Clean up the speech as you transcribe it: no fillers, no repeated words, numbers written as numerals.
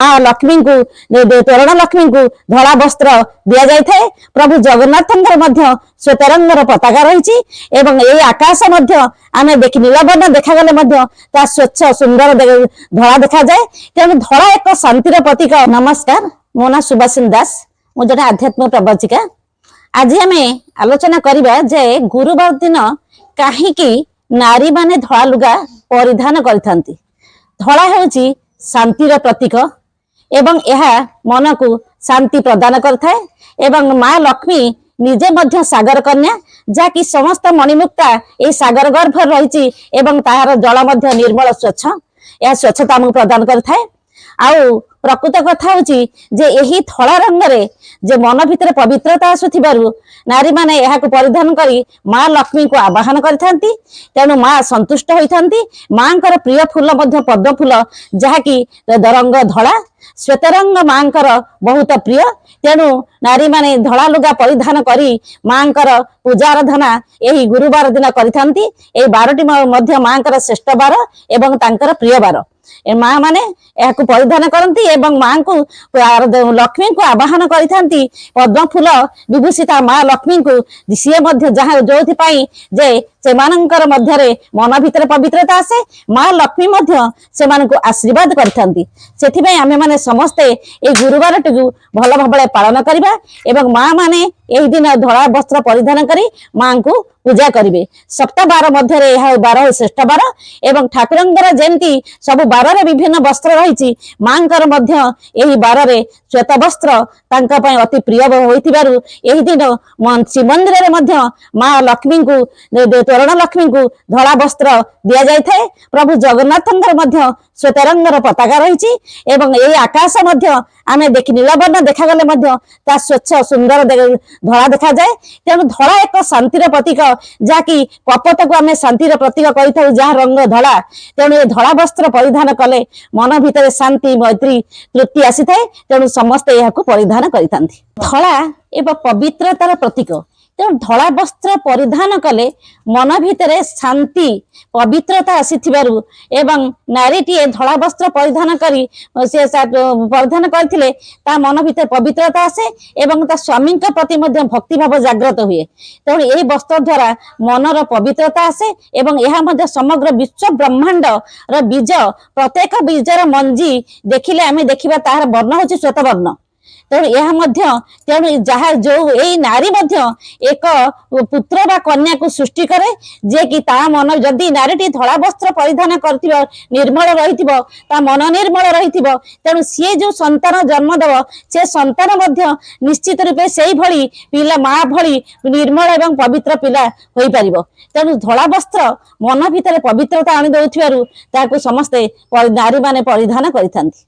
लक्ष्मी को तोरण लक्ष्मी को धला वस्त्र दि जाए। प्रभु जगन्नाथ श्वेत रंगर पताका रही आकाश आम देख नीलवर्ण देखा स्वच्छ सुंदर धला देखा जाए। तेणु धला एक शांतिर प्रतीक। नमस्कार, मो ना सुभाषिनी दास, मु जड़े आध्यात्मिक प्रवचिका। आज आम आलोचना करबा जे गुरुवार दिन कहीं नारी माने धला लुगा परिधान करथांती। धला हेउची शांतिर प्रतीक एवं यह मन को शांति प्रदान करथाए। एवं माँ लक्ष्मी निजे मध्य सागर कन्या, जहाँकि समस्त मणिमुक्ता ये सागर गर्भ रही एवं तार जल मध्य निर्मल स्वच्छ, यह स्वच्छता आमको प्रदान करथाए। आउ प्रकृत कथा होची जे यही धला रंगरे जे मन भितर पवित्रता आसुथिबारु नारी माने यहाको परिधान करी माँ लक्ष्मी को आवाहन करथांती। तेणु माँ संतुष्ट होइथांती। माँकर प्रिय फूल मध्य पद्म फूल, जहाँकि रंग धला, श्वेत रंग माँकर बहुत प्रिय। तेणु नारी माने धला लुगा परिधान करी माँकर पूजा आराधना यही गुरुवार दिन करिथांती। एही बारटी मध्य माँकर श्रेष्ठ बार एवं तांकर प्रिय बार। माँ माने यहाको परिधान करती एवं माँ को लक्ष्मी को आवाहन करती। पद्म फूल विभूषिता माँ लक्ष्मी को सी मध्य जहाँ जो जे सेमानंकर मध्यरे मन भितर पवित्रता आसे, माँ लक्ष्मी मध्य सेमानंको आशीर्वाद करथांती। सेथिबे आमे माने समस्ते ए गुरुवार टिकु भल भाबले पालन करिबा एवं माँ माने एही दिन धला वस्त्र परिधान करी माँ को पूजा करिवे। सप्ताह बार मध्यरे यह बार श्रेष्ठ बार एवं ठाकुरंकर जेमती सब बार रे विभिन्न वस्त्र रही, माँकर मध्य एही बार रे श्वेत वस्त्र तांका पय अति प्रिय होइतिबारु एही दिन श्रीमंदिर रे मध्य माँ लक्ष्मी को तोरण लक्ष्मी को धला वस्त्र दि जाए। प्रभु जगन्नाथ मध्य श्वेत रंगर पताका रही एवं यही आकाश आम देख नीलवर्ण देखा स्वच्छ सुंदर धला देखा जाए। तेणु धला एक शांतिर प्रतीक, जहाँकि कपट को आम शांतिर प्रतीक कही जहाँ रंग धला। तेणु ये धला वस्त्र परिधान कले मन भितर शांति मैत्री तृप्ति आसी थाए। तेणु समस्ते यह परिधान करिथांती। धला एवं पवित्रतार प्रतीक। तेणु धला वस्त्र परिधान कले मन भितर शांति पवित्रता आसीथिबारु एवं नारीटीए धला वस्त्र परिधान करी से परिधान करथिले ता मन भितर पवित्रता आसे एवं ता स्वामी प्रति मध्य भक्ति भाव जागृत हुए। तेणु यही वस्त्र द्वारा मनर पवित्रता आसे एवं यह मध्य समग्र विश्व ब्रह्मांड र बीज, प्रत्येक बीजर मंजी देखिले आमे देखिबा तार वर्ण होछि श्वेत वर्ण। तेणु यह मध्य तेणु जहाँ जो यही नारी मध्य एक पुत्र बा कन्या को सृष्टि करे, जे कि ता मन जदि नारीटी धला वस्त्र परिधान करथिबो निर्मल रहिथिबो ता मन निर्मल रहिथिबो। तेणु सी जो संतान जन्म देव से संतान मध्य निश्चित रूपे सेही भली पिला माँ भली निर्मल एवं पवित्र पिला होई परिबो। तेणु धला वस्त्र मन भितर पवित्रता आनि दउथिबारु ताको समस्ते नारी माने परिधान करिथांती।